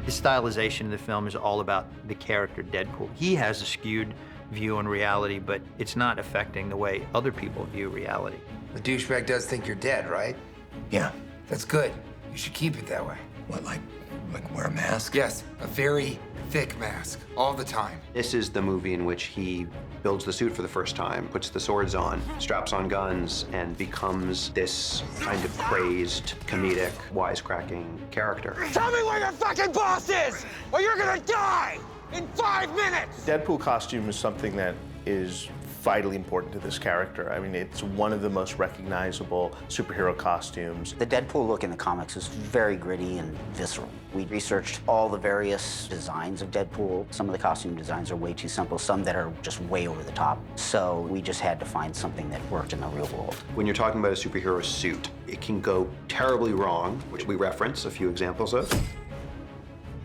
His stylization in the film is all about the character Deadpool. He has a skewed view on reality, but it's not affecting the way other people view reality. The douchebag does think you're dead, right? Yeah. That's good. You should keep it that way. What, like wear a mask? Yes, a very thick mask, all the time. This is the movie in which he builds the suit for the first time, puts the swords on, straps on guns, and becomes this kind of crazed, comedic, wisecracking character. Tell me where your fucking boss is, or you're gonna die in 5 minutes! Deadpool costume is something that is vitally important to this character. I mean, it's one of the most recognizable superhero costumes. The Deadpool look in the comics is very gritty and visceral. We researched all the various designs of Deadpool. Some of the costume designs are way too simple, some that are just way over the top. So we just had to find something that worked in the real world. When you're talking about a superhero suit, it can go terribly wrong, which we reference a few examples of.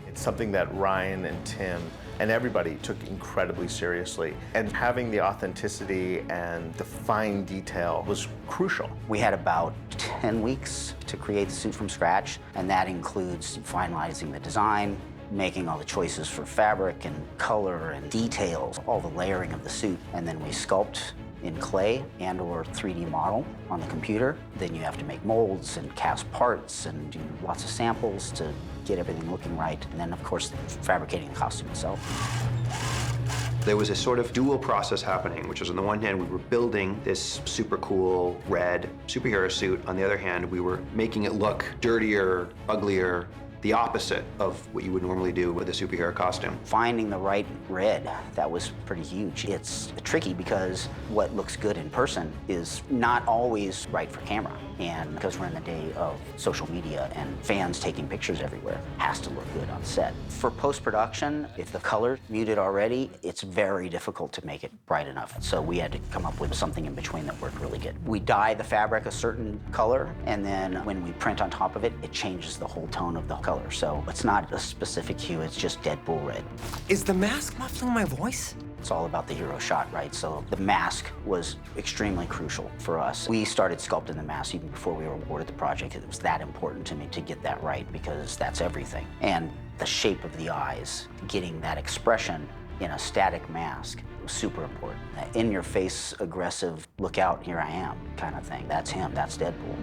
It's something that Ryan and Tim and everybody took incredibly seriously. And having the authenticity and the fine detail was crucial. We had about 10 weeks to create the suit from scratch, and that includes finalizing the design, making all the choices for fabric and color and details, all the layering of the suit, and then we sculpt in clay and or 3D model on the computer. Then you have to make molds and cast parts and do lots of samples to get everything looking right. And then, of course, fabricating the costume itself. There was a sort of dual process happening, which was on the one hand, we were building this super cool red superhero suit. On the other hand, we were making it look dirtier, uglier, the opposite of what you would normally do with a superhero costume. Finding the right red, that was pretty huge. It's tricky because what looks good in person is not always right for camera. And because we're in the day of social media and fans taking pictures everywhere, it has to look good on set. For post-production, if the color's muted already, it's very difficult to make it bright enough. So we had to come up with something in between that worked really good. We dye the fabric a certain color, and then when we print on top of it, it changes the whole tone of the color. So it's not a specific hue, it's just Deadpool red. Is the mask muffling my voice? It's all about the hero shot, right? So the mask was extremely crucial for us. We started sculpting the mask even before we were awarded the project. It was that important to me to get that right because that's everything. And the shape of the eyes, getting that expression in a static mask was super important. That in-your-face, aggressive, look out, here I am kind of thing. That's him, that's Deadpool.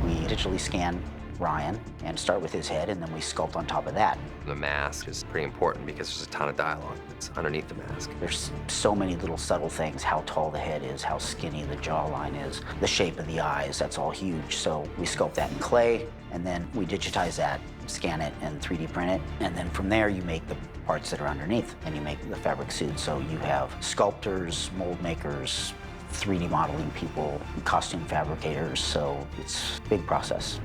We digitally scan Ryan and start with his head, and then we sculpt on top of that. The mask is pretty important because there's a ton of dialogue that's underneath the mask. There's so many little subtle things, how tall the head is, how skinny the jawline is, the shape of the eyes, that's all huge. So we sculpt that in clay, and then we digitize that, scan it, and 3D print it. And then from there, you make the parts that are underneath, and you make the fabric suit. So you have sculptors, mold makers, 3D modeling people, costume fabricators, so it's a big process.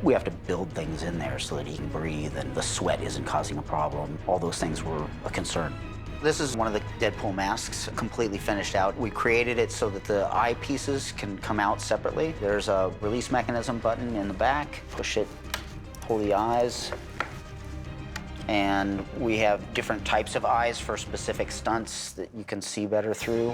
We have to build things in there so that he can breathe and the sweat isn't causing a problem. All those things were a concern. This is one of the Deadpool masks, completely finished out. We created it so that the eye pieces can come out separately. There's a release mechanism button in the back. Push it, pull the eyes. And we have different types of eyes for specific stunts that you can see better through,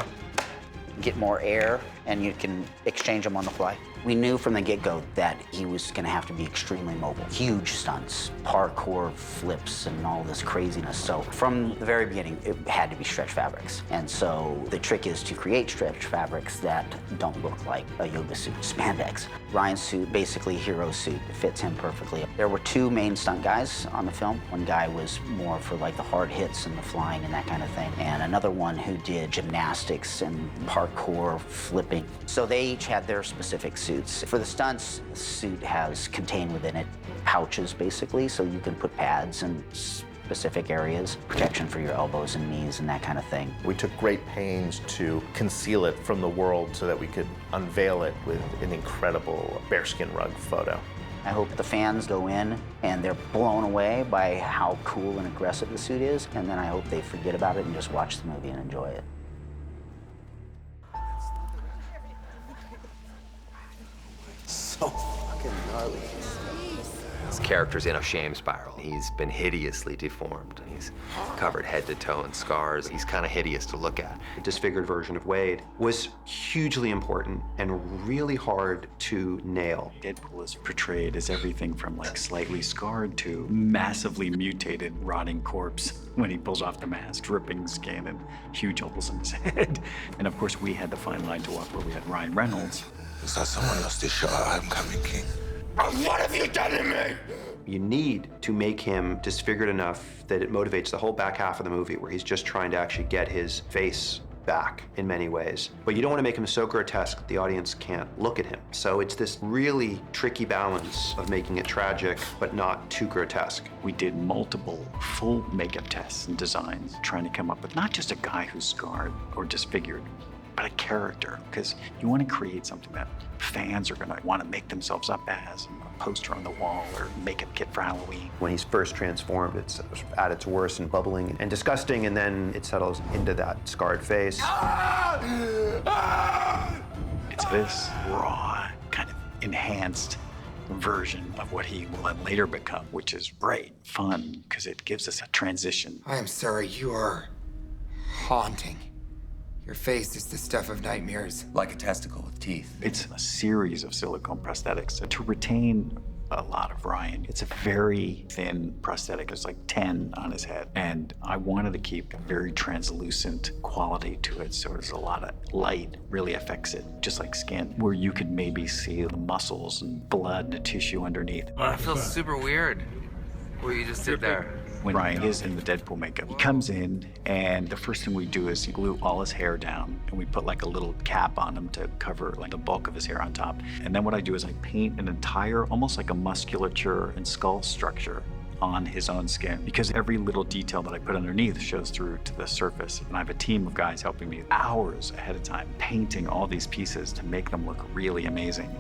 get more air, and you can exchange them on the fly. We knew from the get-go that he was gonna have to be extremely mobile. Huge stunts, parkour flips, and all this craziness. So from the very beginning, it had to be stretch fabrics. And so the trick is to create stretch fabrics that don't look like a yoga suit, spandex. Ryan's suit, basically hero suit, fits him perfectly. There were two main stunt guys on the film. One guy was more for like the hard hits and the flying and that kind of thing, and another one who did gymnastics and parkour flipping. So they each had their specific suits. For the stunts, the suit has contained within it pouches, basically, so you can put pads in specific areas, protection for your elbows and knees and that kind of thing. We took great pains to conceal it from the world so that we could unveil it with an incredible bearskin rug photo. I hope the fans go in and they're blown away by how cool and aggressive the suit is, and then I hope they forget about it and just watch the movie and enjoy it. So fucking gnarly. His character's in a shame spiral. He's been hideously deformed. He's covered head to toe in scars. He's kind of hideous to look at. The disfigured version of Wade was hugely important and really hard to nail. Deadpool is portrayed as everything from like slightly scarred to massively mutated, rotting corpse when he pulls off the mask, dripping skin and huge holes in his head. And of course, we had the fine line to walk where we had Ryan Reynolds. Is that someone else to show I'm coming, King? What have you done to me? You need to make him disfigured enough that it motivates the whole back half of the movie where he's just trying to actually get his face back in many ways. But you don't want to make him so grotesque that the audience can't look at him. So it's this really tricky balance of making it tragic, but not too grotesque. We did multiple full makeup tests and designs, trying to come up with not just a guy who's scarred or disfigured, but a character, because you want to create something that fans are going to want to make themselves up as, a poster on the wall or makeup kit for Halloween. When he's first transformed, it's at its worst and bubbling and disgusting, and then it settles into that scarred face. It's this raw, kind of enhanced version of what he will then later become, which is great, fun, because it gives us a transition. I am sorry, you are haunting. Your face is the stuff of nightmares. Like a testicle with teeth. It's a series of silicone prosthetics. To retain a lot of Ryan, it's a very thin prosthetic. There's like 10 on his head. And I wanted to keep a very translucent quality to it. So there's a lot of light really affects it, just like skin, where you could maybe see the muscles and blood, the tissue underneath. Oh, it feels super weird what you just did there. When Ryan is in the Deadpool makeup, he comes in, and the first thing we do is glue all his hair down, and we put like a little cap on him to cover like the bulk of his hair on top. And then what I do is I paint an entire, almost like a musculature and skull structure on his own skin, because every little detail that I put underneath shows through to the surface. And I have a team of guys helping me hours ahead of time, painting all these pieces to make them look really amazing.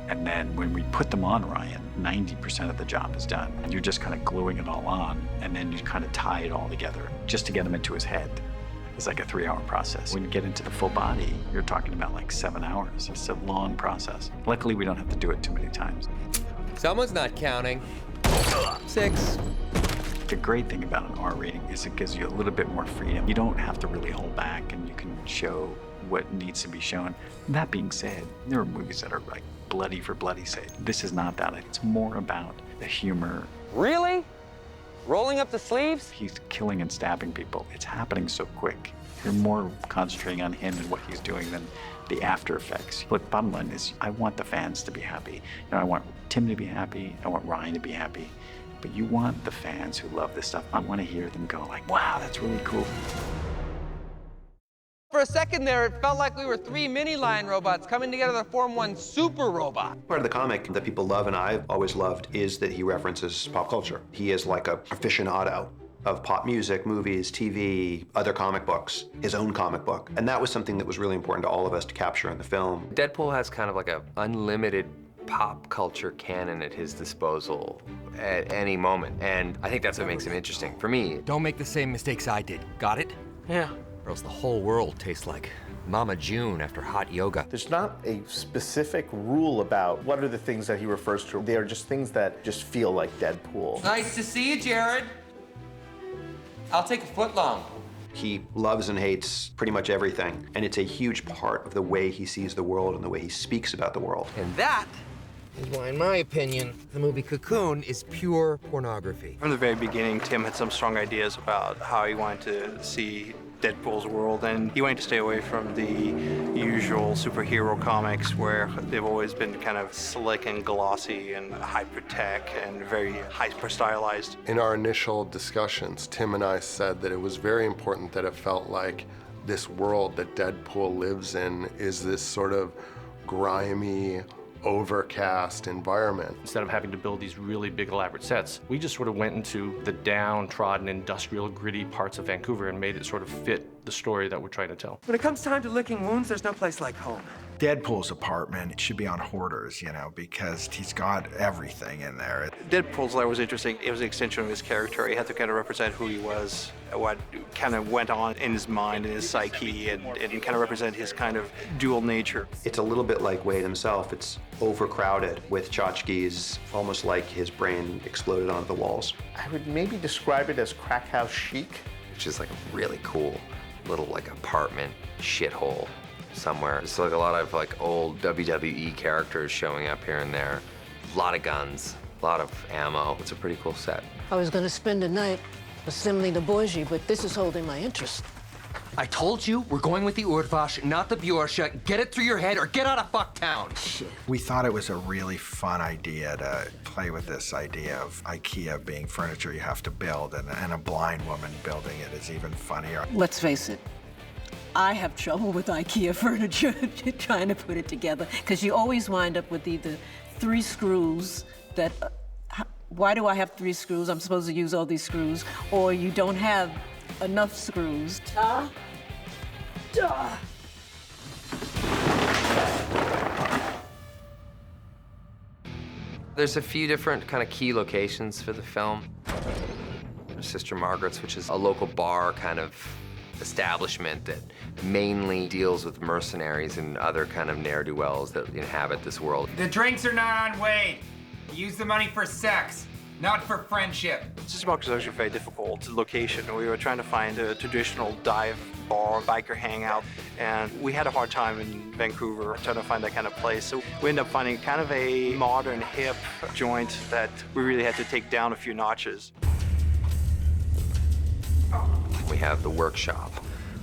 And then when we put them on Ryan, 90% of the job is done. And you're just kind of gluing it all on, and then you kind of tie it all together just to get him into his head. It's like a 3-hour process. When you get into the full body, you're talking about like 7 hours. It's a long process. Luckily, we don't have to do it too many times. Someone's not counting. 6. The great thing about an R rating is it gives you a little bit more freedom. You don't have to really hold back, and you can show what needs to be shown. That being said, there are movies that are like bloody for bloody's sake. This is not that. It's more about the humor. Really? Rolling up the sleeves? He's killing and stabbing people. It's happening so quick. You're more concentrating on him and what he's doing than the after effects. But bottom line is, I want the fans to be happy. You know, I want Tim to be happy. I want Ryan to be happy. But you want the fans who love this stuff. I want to hear them go like, wow, that's really cool. For a second there, it felt like we were 3 mini lion robots coming together to form one super robot. Part of the comic that people love and I've always loved is that he references pop culture. He is like a aficionado of pop music, movies, TV, other comic books, his own comic book. And that was something that was really important to all of us to capture in the film. Deadpool has kind of like a unlimited pop culture canon at his disposal at any moment. And I think that's what makes him interesting. For me, Don't make the same mistakes I did. Got it? Yeah. Or else the whole world tastes like Mama June after hot yoga. There's not a specific rule about what are the things that he refers to. They are just things that just feel like Deadpool. Nice to see you, Jared. I'll take a foot long. He loves and hates pretty much everything, and it's a huge part of the way he sees the world and the way he speaks about the world. And that is why, in my opinion, the movie Cocoon is pure pornography. From the very beginning, Tim had some strong ideas about how he wanted to see Deadpool's world, and he wanted to stay away from the usual superhero comics where they've always been kind of slick and glossy and hyper-tech and very hyper-stylized. In our initial discussions, Tim and I said that it was very important that it felt like this world that Deadpool lives in is this sort of grimy, overcast environment. Instead of having to build these really big elaborate sets, we just sort of went into the downtrodden, industrial, gritty parts of Vancouver and made it sort of fit the story that we're trying to tell. When it comes time to licking wounds, there's no place like home. Deadpool's apartment should be on hoarders, you know, because he's got everything in there. Deadpool's lair was interesting. It was an extension of his character. He had to kind of represent who he was, what kind of went on in his mind and his psyche, and kind of represent his kind of dual nature. It's a little bit like Wade himself. It's overcrowded with tchotchkes, almost like his brain exploded onto the walls. I would maybe describe it as crack house chic. Which is like a really cool little like apartment shithole somewhere. It's like a lot of like old WWE characters showing up here and there. A lot of guns, a lot of ammo. It's a pretty cool set. I was going to spend the night assembling the bougie, but this is holding my interest. I told you we're going with the Urdvash, not the Bjorsha. Get it through your head or get out of fucktown. Shit. We thought it was a really fun idea to play with this idea of IKEA being furniture you have to build, and a blind woman building it is even funnier. Let's face it, I have trouble with IKEA furniture trying to put it together, because you always wind up with either 3 screws that, why do I have 3 screws? I'm supposed to use all these screws, or you don't have enough screws. There's a few different kind of key locations for the film. There's Sister Margaret's, which is a local bar kind of establishment that mainly deals with mercenaries and other kind of ne'er-do-wells that inhabit this world. The drinks are not on Wade. Use the money for sex, not for friendship. Sister Margaret's was actually a very difficult location. We were trying to find a traditional dive bar, biker hangout, and we had a hard time in Vancouver trying to find that kind of place. So we ended up finding kind of a modern, hip joint that we really had to take down a few notches. We have the workshop,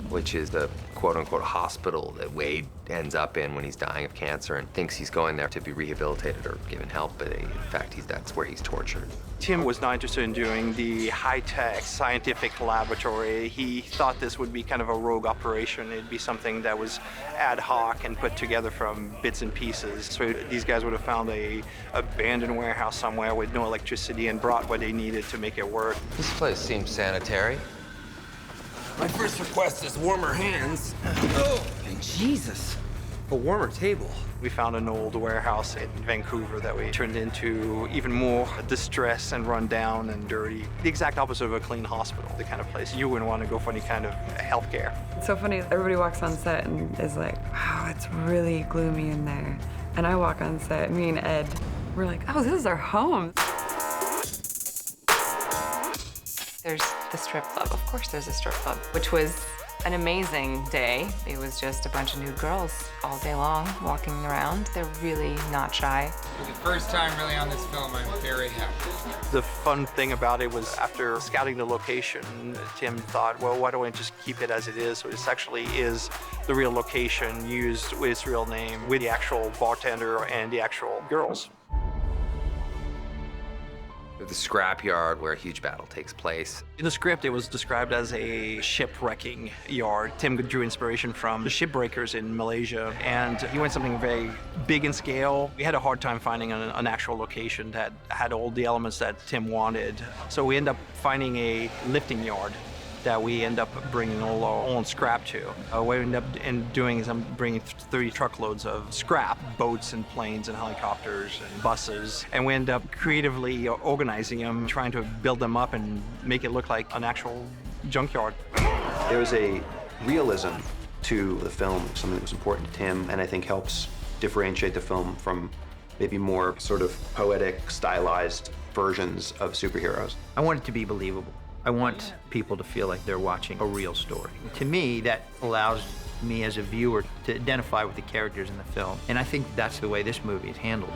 which is the quote-unquote hospital that Wade ends up in when he's dying of cancer and thinks he's going there to be rehabilitated or given help, but in fact, that's where he's tortured. Tim was not interested in doing the high-tech scientific laboratory. He thought this would be kind of a rogue operation. It'd be something that was ad hoc and put together from bits and pieces. So these guys would have found a abandoned warehouse somewhere with no electricity and brought what they needed to make it work. This place seems sanitary. My first request is warmer hands. Oh, Jesus. A warmer table. We found an old warehouse in Vancouver that we turned into even more distressed and run down and dirty. The exact opposite of a clean hospital, the kind of place you wouldn't want to go for any kind of health care. It's so funny, everybody walks on set and is like, wow, it's really gloomy in there. And I walk on set, me and Ed, we're like, oh, this is our home. There's the strip club. Of course there's a strip club, which was an amazing day. It was just a bunch of nude girls all day long walking around. They're really not shy. For the first time really on this film, I'm very happy. The fun thing about it was after scouting the location, Tim thought, well, why don't we just keep it as it is? So this actually is the real location used with its real name, with the actual bartender and the actual girls. The scrapyard where a huge battle takes place. In the script, it was described as a shipwrecking yard. Tim drew inspiration from the shipbreakers in Malaysia, and he went something very big in scale. We had a hard time finding an actual location that had all the elements that Tim wanted. So we ended up finding a lifting yard that we end up bringing all our own scrap to. What we end up doing is I'm bringing 30 truckloads of scrap, boats and planes and helicopters and buses, and we end up creatively organizing them, trying to build them up and make it look like an actual junkyard. There was a realism to the film, something that was important to Tim, and I think helps differentiate the film from maybe more sort of poetic, stylized versions of superheroes. I want it to be believable. I want people to feel like they're watching a real story. To me, that allows me as a viewer to identify with the characters in the film. And I think that's the way this movie is handled.